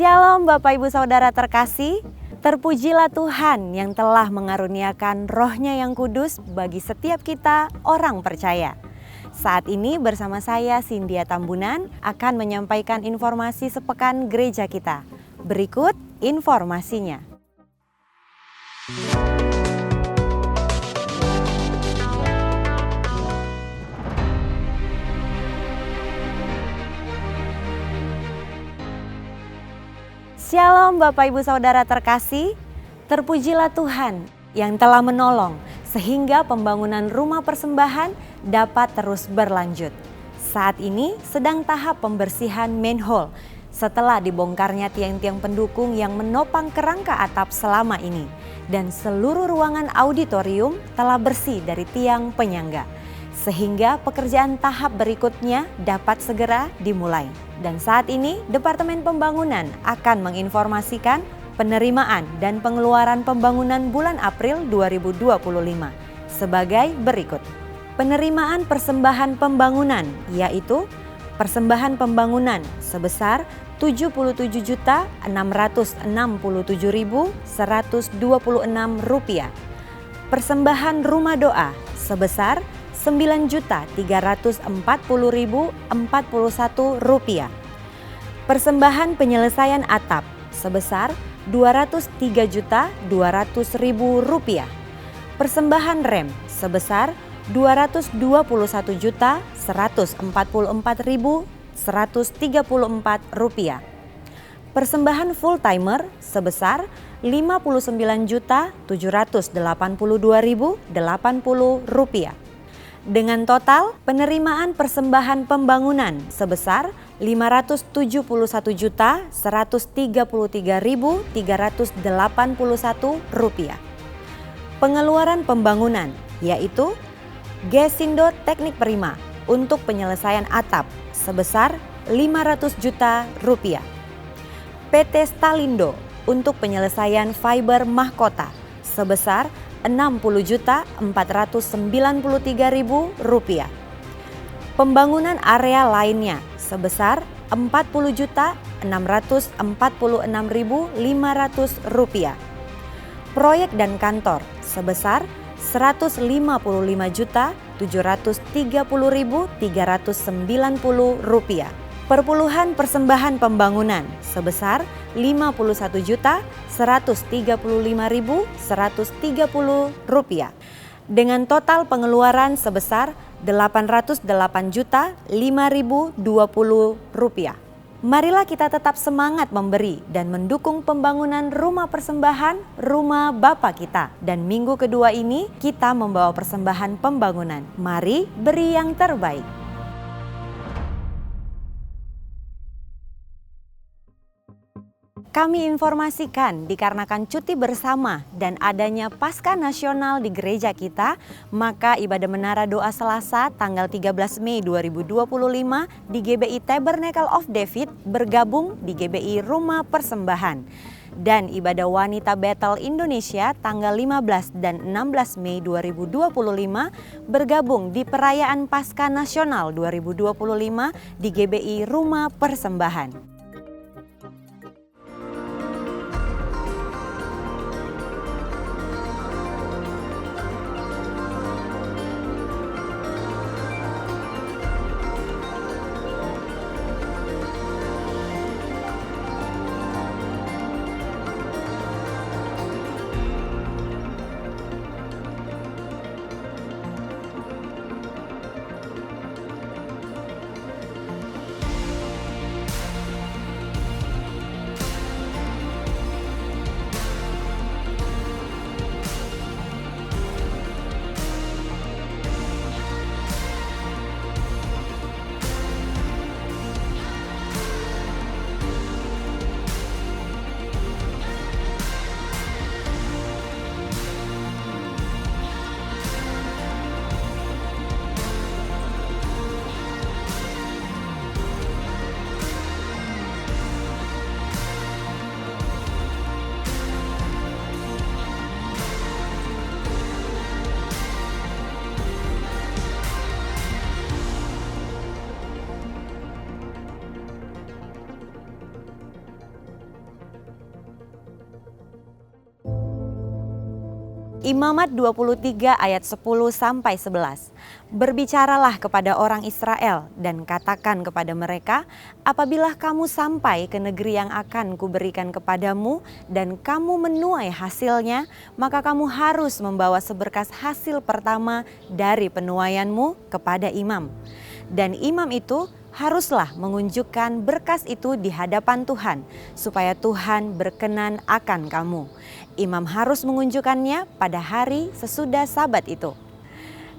Shalom Bapak Ibu Saudara terkasih, terpujilah Tuhan yang telah mengaruniakan Roh-Nya yang kudus bagi setiap kita orang percaya. Saat ini bersama saya Cynthia Tambunan akan menyampaikan informasi sepekan gereja kita. Berikut informasinya. Shalom Bapak Ibu Saudara terkasih, terpujilah Tuhan yang telah menolong sehingga pembangunan rumah persembahan dapat terus berlanjut. Saat ini sedang tahap pembersihan manhole setelah dibongkarnya tiang-tiang pendukung yang menopang kerangka atap selama ini. Dan seluruh ruangan auditorium telah bersih dari tiang penyangga. Sehingga pekerjaan tahap berikutnya dapat segera dimulai. Dan saat ini Departemen Pembangunan akan menginformasikan penerimaan dan pengeluaran pembangunan bulan April 2025 sebagai berikut. Penerimaan persembahan pembangunan yaitu persembahan pembangunan sebesar Rp77.667.126. Persembahan rumah doa sebesar Rp9.340.041. Persembahan penyelesaian atap sebesar Rp203.200.000. Persembahan rem sebesar Rp221.144.134. Persembahan full timer sebesar Rp59.782.080. Dengan total penerimaan persembahan pembangunan sebesar Rp571.133.381. Pengeluaran pembangunan yaitu Gesindo Teknik Prima untuk penyelesaian atap sebesar Rp500 juta. PT Stalindo untuk penyelesaian fiber mahkota sebesar Rp60.493.000. Pembangunan area lainnya sebesar Rp40.646.500. Proyek dan kantor sebesar Rp155.730.390. Perpuluhan persembahan pembangunan sebesar Rp51.135.130. Dengan total pengeluaran sebesar Rp808.520. Marilah kita tetap semangat memberi dan mendukung pembangunan rumah persembahan rumah Bapa kita. Dan minggu kedua ini kita membawa persembahan pembangunan. Mari beri yang terbaik. Kami informasikan dikarenakan cuti bersama dan adanya Paskah Nasional di gereja kita, maka ibadah menara doa Selasa tanggal 13 Mei 2025 di GBI Tabernacle of David bergabung di GBI Rumah Persembahan. Dan ibadah wanita Bethel Indonesia tanggal 15 dan 16 Mei 2025 bergabung di perayaan Paskah Nasional 2025 di GBI Rumah Persembahan. Imamat 23 ayat 10-11. Berbicaralah kepada orang Israel dan katakan kepada mereka, apabila kamu sampai ke negeri yang akan kuberikan kepadamu dan kamu menuai hasilnya, maka kamu harus membawa seberkas hasil pertama dari penuaianmu kepada imam. Dan imam itu haruslah mengunjukkan berkas itu di hadapan Tuhan, supaya Tuhan berkenan akan kamu. Imam harus mengunjukkannya pada hari sesudah Sabat itu.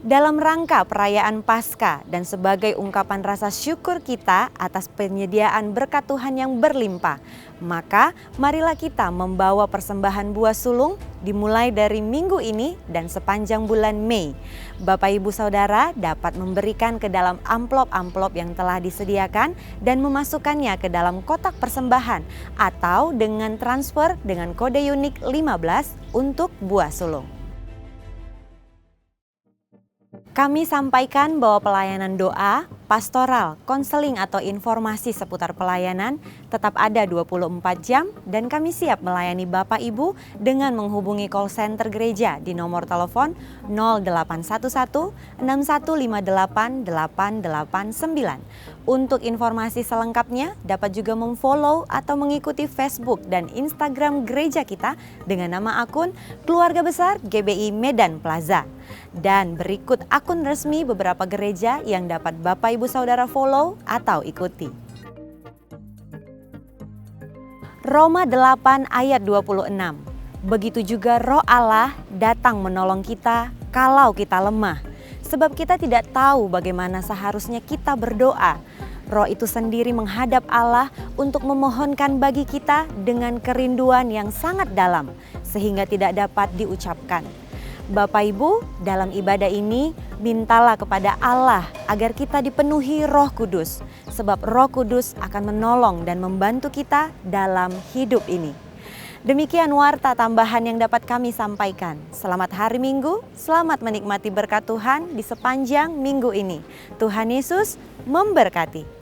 Dalam rangka perayaan Paskah dan sebagai ungkapan rasa syukur kita atas penyediaan berkat Tuhan yang berlimpah, maka marilah kita membawa persembahan buah sulung dimulai dari minggu ini dan sepanjang bulan Mei. Bapak Ibu Saudara dapat memberikan ke dalam amplop-amplop yang telah disediakan dan memasukkannya ke dalam kotak persembahan atau dengan transfer dengan kode unik 15 untuk buah sulung. Kami sampaikan bahwa pelayanan doa, pastoral, konseling atau informasi seputar pelayanan tetap ada 24 jam dan kami siap melayani Bapak Ibu dengan menghubungi call center gereja di nomor telepon 0811 6158 889. Untuk informasi selengkapnya dapat juga memfollow atau mengikuti Facebook dan Instagram gereja kita dengan nama akun Keluarga Besar GBI Medan Plaza. Dan berikut akun resmi beberapa gereja yang dapat Bapak Ibu Saudara follow atau ikuti. Roma 8 ayat 26. Begitu juga Roh Allah datang menolong kita kalau kita lemah. Sebab kita tidak tahu bagaimana seharusnya kita berdoa. Roh itu sendiri menghadap Allah untuk memohonkan bagi kita dengan kerinduan yang sangat dalam sehingga tidak dapat diucapkan. Bapak Ibu, dalam ibadah ini mintalah kepada Allah agar kita dipenuhi Roh Kudus, sebab Roh Kudus akan menolong dan membantu kita dalam hidup ini. Demikian warta tambahan yang dapat kami sampaikan. Selamat hari Minggu, selamat menikmati berkat Tuhan di sepanjang minggu ini. Tuhan Yesus memberkati.